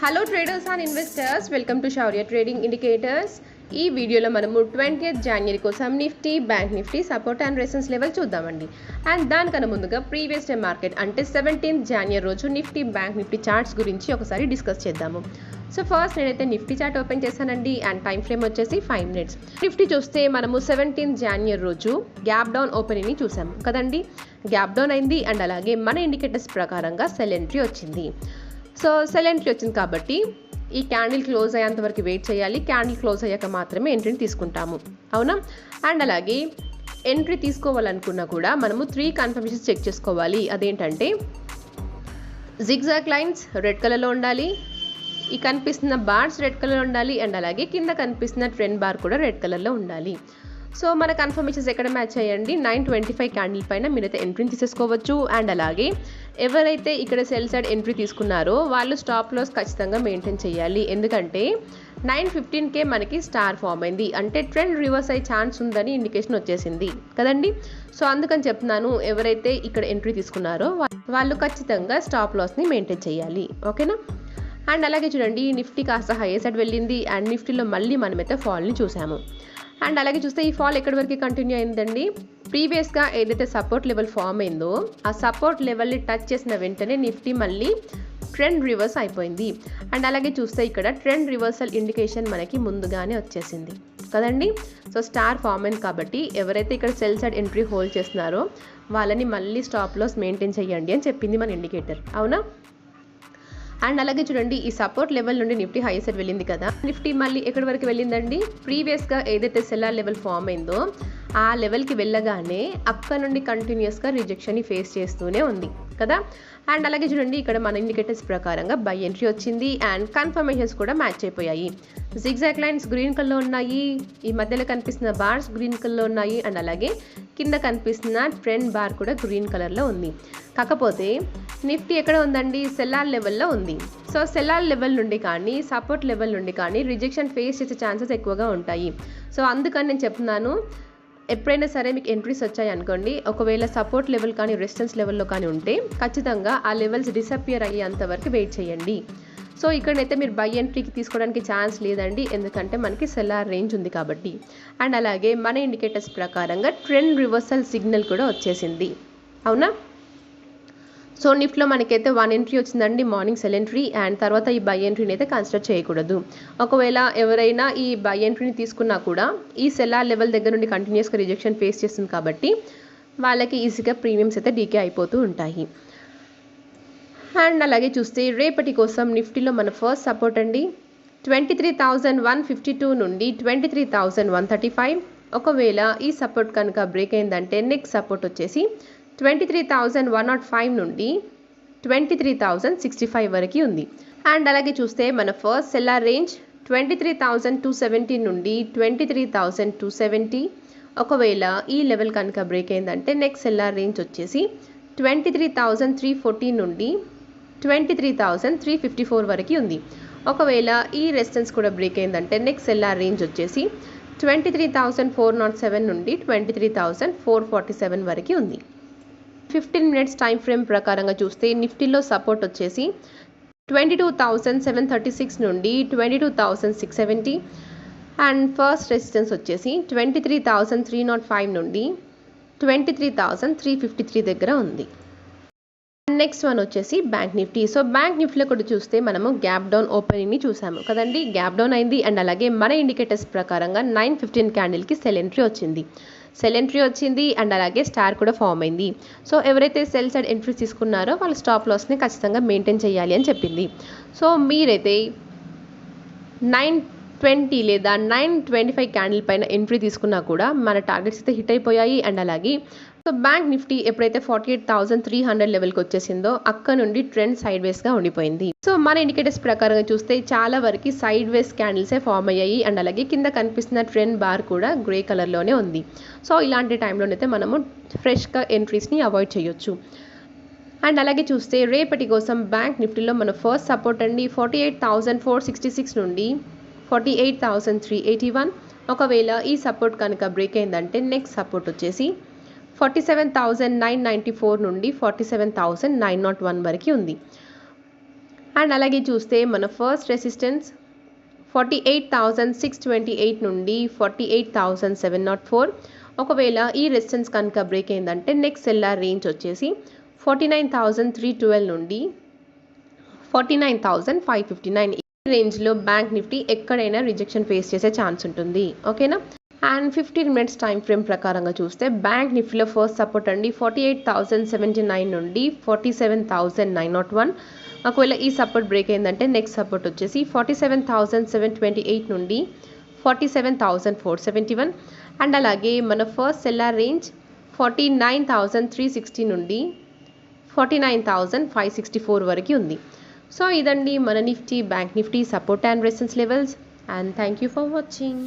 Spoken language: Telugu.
Hello traders and investors, welcome to Shaurya trading indicators. ఈ వీడియోలో మనము 20th జనవరి కోసం Nifty, bank Nifty support and resistance level చూద్దామండి. అండ్ దానికన్నా ముందుగా ప్రీవియస్ డే మార్కెట్ అంటే 17th జనవరి రోజు నిఫ్టీ, బ్యాంక్ నిఫ్టీ చార్ట్స్ గురించి ఒకసారి డిస్కస్ చేద్దాము. సో ఫస్ట్ నేనైతే నిఫ్టీ చార్ట్ ఓపెన్ చేశానండి అండ్ టైం ఫ్రేమ్ వచ్చేసి 5 minutes. నిఫ్టీ చూస్తే మనము 17th జనవరి రోజు గ్యాప్ డౌన్ ఓపెనింగ్ని చూసాము కదండి. గ్యాప్ డౌన్ అయింది అండ్ అలాగే మన ఇండికేటర్స్ ప్రకారంగా సెల్ ఎంట్రీ వచ్చింది. సో సెల్ ఎంట్రీ వచ్చింది కాబట్టి ఈ క్యాండిల్ క్లోజ్ అయ్యేంత వరకు వెయిట్ చేయాలి. క్యాండిల్ క్లోజ్ అయ్యాక మాత్రమే ఎంట్రీని తీసుకుంటాము, అవునా. అండ్ అలాగే ఎంట్రీ తీసుకోవాలనుకున్నా కూడా మనము 3 కన్ఫర్మేషన్స్ చెక్ చేసుకోవాలి. అదేంటంటే జిగ్జాగ్ లైన్స్ రెడ్ కలర్లో ఉండాలి, ఈ కనిపిస్తున్న బార్స్ రెడ్ కలర్లో ఉండాలి అండ్ అలాగే కింద కనిపిస్తున్న ట్రెండ్ బార్ కూడా రెడ్ కలర్లో ఉండాలి. సో మన కన్ఫర్మేషన్స్ ఎక్కడ మ్యాచ్ అయ్యండి, 925 క్యాండిల్ పైన మీరైతే ఎంట్రీని తీసేసుకోవచ్చు. అండ్ అలాగే ఎవరైతే ఇక్కడ సెల్ సైడ్ ఎంట్రీ తీసుకున్నారో వాళ్ళు స్టాప్ లాస్ ఖచ్చితంగా మెయింటైన్ చేయాలి. ఎందుకంటే 9:15కే మనకి స్టార్ ఫామ్ అయింది, అంటే ట్రెండ్ రివర్స్ అయ్యే ఛాన్స్ ఉందని ఇండికేషన్ వచ్చేసింది కదండి. సో అందుకని చెప్తున్నాను, ఎవరైతే ఇక్కడ ఎంట్రీ తీసుకున్నారో వాళ్ళు ఖచ్చితంగా స్టాప్ లాస్ని మెయింటైన్ చేయాలి, ఓకేనా. అండ్ అలాగే చూడండి, నిఫ్టీ కాస్త హై సైడ్ వెళ్ళింది అండ్ నిఫ్టీలో మళ్ళీ మనమైతే ఫాల్ని చూసాము. అండ్ అలాగే చూస్తే ఈ ఫాల్ ఎక్కడి వరకు కంటిన్యూ అయిందండి, ప్రీవియస్గా ఏదైతే సపోర్ట్ లెవెల్ ఫామ్ అయిందో ఆ సపోర్ట్ లెవెల్ని టచ్ చేసిన వెంటనే నిఫ్టీ మళ్ళీ ట్రెండ్ రివర్స్ అయిపోయింది. అండ్ అలాగే చూస్తే ఇక్కడ ట్రెండ్ రివర్సల్ ఇండికేషన్ మనకి ముందుగానే వచ్చేసింది కదండి. సో స్టార్ ఫామ్ అయింది కాబట్టి ఎవరైతే ఇక్కడ సెల్ సైడ్ ఎంట్రీ హోల్డ్ చేస్తున్నారో వాళ్ళని మళ్ళీ స్టాప్ లాస్ మెయింటైన్ చేయండి అని చెప్పింది మన ఇండికేటర్, అవునా. అండ్ అలాగే చూడండి, ఈ సపోర్ట్ లెవెల్ నుండి నిఫ్టీ హై సైడ్ వెళ్ళింది కదా. నిఫ్టీ మళ్ళీ ఎక్కడి వరకు వెళ్ళిందండి, ప్రీవియస్గా ఏదైతే సెల్లార్ లెవెల్ ఫామ్ అయిందో ఆ లెవెల్కి వెళ్ళగానే అక్కడ నుండి కంటిన్యూస్గా రిజెక్షన్ని ఫేస్ చేస్తూనే ఉంది కదా. అండ్ అలాగే చూడండి, ఇక్కడ మన ఇండికేటర్స్ ప్రకారంగా బై ఎంట్రీ వచ్చింది అండ్ కన్ఫర్మేషన్స్ కూడా మ్యాచ్ అయిపోయాయి. జిగ్జాగ్ లైన్స్ గ్రీన్ కలర్లో ఉన్నాయి, ఈ మధ్యలో కనిపిస్తున్న బార్స్ గ్రీన్ కలర్లో ఉన్నాయి అండ్ అలాగే కింద కనిపిస్తున్న ట్రెండ్ బార్ కూడా గ్రీన్ కలర్లో ఉంది. కాకపోతే నిఫ్టీ ఎక్కడ ఉందండి, సెల్లార్ లెవెల్లో ఉంది. సో సెల్లార్ లెవెల్ నుండి కానీ సపోర్ట్ లెవెల్ నుండి కానీ రిజెక్షన్ ఫేస్ చేసే ఛాన్సెస్ ఎక్కువగా ఉంటాయి. సో అందుకని నేను చెప్తున్నాను, ఎప్పుడైనా సరే మీకు ఎంట్రీస్ వచ్చాయి అనుకోండి, ఒకవేళ సపోర్ట్ లెవెల్ కానీ రెసిస్టెన్స్ లెవెల్లో కానీ ఉంటే ఖచ్చితంగా ఆ లెవెల్స్ డిసపియర్ అయ్యేంత వరకు వెయిట్ చేయండి. సో ఇక్కడైతే మీరు బై ఎంట్రీకి తీసుకోవడానికి ఛాన్స్ లేదండి, ఎందుకంటే మనకి సెల్లార్ రేంజ్ ఉంది కాబట్టి. అండ్ అలాగే మన ఇండికేటర్స్ ప్రకారంగా ట్రెండ్ రివర్సల్ సిగ్నల్ కూడా వచ్చేసింది, అవునా. సో నిఫ్టీలో మనకైతే 1 ఎంట్రీ వచ్చిందండి, మార్నింగ్ సెల్ ఎంట్రీ. అండ్ తర్వాత ఈ బై ఎంట్రీని అయితే కన్సిడర్ చేయకూడదు. ఒకవేళ ఎవరైనా ఈ బై ఎంట్రీని తీసుకున్నా కూడా ఈ సెల్లార్ లెవెల్ దగ్గర నుండి కంటిన్యూస్గా రిజెక్షన్ ఫేస్ చేస్తుంది కాబట్టి వాళ్ళకి ఈజీగా ప్రీమియమ్స్ అయితే డీకే అయిపోతూ ఉంటాయి. అండ్ అలాగే చూస్తే రేపటి కోసం నిఫ్టీలో మన ఫస్ట్ సపోర్ట్ అండి 23,152 నుండి 23,135. ఒకవేళ ఈ సపోర్ట్ కనుక బ్రేక్ అయిందంటే నెక్స్ట్ సపోర్ట్ వచ్చేసి 23,105 నుండి 23,065 వరకు ఉంది. అండ్ అలాగే చూస్తే మన ఫస్ట్ సెల్లార్ రేంజ్ 23,270 నుండి 23,270. ఒకవేళ ఈ లెవెల్ కనుక బ్రేక్ అయిందంటే నెక్స్ట్ సెల్లార్ రేంజ్ వచ్చేసి 23,340 నుండి 23,354 వరకు ఉంది. ఒకవేళ ఈ రెసిస్టెన్స్ కూడా బ్రేక్ అయిందంటే నెక్స్ట్ సెల్లార్ రేంజ్ వచ్చేసి 23,407 నుండి 23,447 వరకు ఉంది. 15 minutes టైం ఫ్రేమ్ ప్రకారంగా చూస్తే నిఫ్టీలో సపోర్ట్ వచ్చేసి 22,736 నుండి 22,670 అండ్ ఫస్ట్ రెసిస్టెన్స్ వచ్చేసి 23,305 నుండి 23,353 దగ్గర ఉంది. నెక్స్ట్ వన్ వచ్చేసి బ్యాంక్ నిఫ్టీ. సో బ్యాంక్ నిఫ్టీలో కూడా చూస్తే మనము గ్యాప్ డౌన్ ఓపెనింగ్ని చూసాము కదండి. గ్యాప్ డౌన్ అయింది అండ్ అలాగే మన ఇండికేటర్స్ ప్రకారంగా 9:15 క్యాండిల్కి సెల్ ఎంట్రీ వచ్చింది అండ్ అలాగే స్టార్ కూడా ఫామ్ అయింది. సో ఎవరైతే సెల్ సైడ్ ఎంట్రీస్ తీసుకున్నారో వాళ్ళ స్టాప్ లాస్ని ఖచ్చితంగా మెయింటైన్ చేయాలి అని చెప్పింది. సో మీరైతే 9:20 లేదా 9:25 క్యాండిల్ పైన ఎంట్రీ తీసుకున్నా కూడా మన టార్గెట్స్ అయితే హిట్ అయిపోయాయి. అండ్ అలాగే సో బ్యాంక్ నిఫ్టీ ఎప్పుడైతే 48,300 లెవెల్కి వచ్చేసిందో అక్కడ నుండి ట్రెండ్ సైడ్ వేస్గా ఉండిపోయింది. సో మన ఇండికేటర్స్ ప్రకారంగా చూస్తే చాలా వరకు సైడ్ వేస్ క్యాండిల్సే ఫామ్ అయ్యాయి అండ్ అలాగే కింద కనిపిస్తున్న ట్రెండ్ బార్ కూడా గ్రే కలర్లోనే ఉంది. సో ఇలాంటి టైంలోనైతే మనము ఫ్రెష్గా ఎంట్రీస్ని అవాయిడ్ చేయొచ్చు. అండ్ అలాగే చూస్తే రేపటి కోసం బ్యాంక్ నిఫ్టీలో మన ఫస్ట్ సపోర్ట్ అండి 48,466 నుండి 48,381. ఒకవేళ ఈ సపోర్ట్ కనుక బ్రేక్ అయిందంటే నెక్స్ట్ సపోర్ట్ వచ్చేసి 47,994 నుండి 47,901 వరకు ఉంది. అండ్ అలాగే చూస్తే మన ఫస్ట్ రెసిస్టెన్స్ 48,628 నుండి 48,704. ఒకవేళ ఈ రెసిస్టెన్స్ కనుక బ్రేక్ అయిందంటే నెక్స్ట్ సెల్లార్ రేంజ్ వచ్చేసి 49,312 నుండి 49,559. ఈ రేంజ్లో బ్యాంక్ నిఫ్టీ ఎక్కడైనా రిజెక్షన్ ఫేస్ చేసే ఛాన్స్ ఉంటుంది. ఓకేనా. అండ్ 15 మినిట్స్ టైం ఫ్రేమ్ ప్రకారంగా చూస్తే బ్యాంక్ నిఫ్టీలో ఫస్ట్ సపోర్ట్ అండి 48,079 నుండి 47,901. ఒకవేళ ఈ సపోర్ట్ బ్రేక్ అయిందంటే నెక్స్ట్ సపోర్ట్ వచ్చేసి 47,728 నుండి 47,471. అండ్ అలాగే మన ఫస్ట్ సెల్లార్ రేంజ్ 49,360 నుండి 49,564 వరకు ఉంది. సో ఇదండి మన Nifty bank Nifty support and resistance levels. And thank you for watching.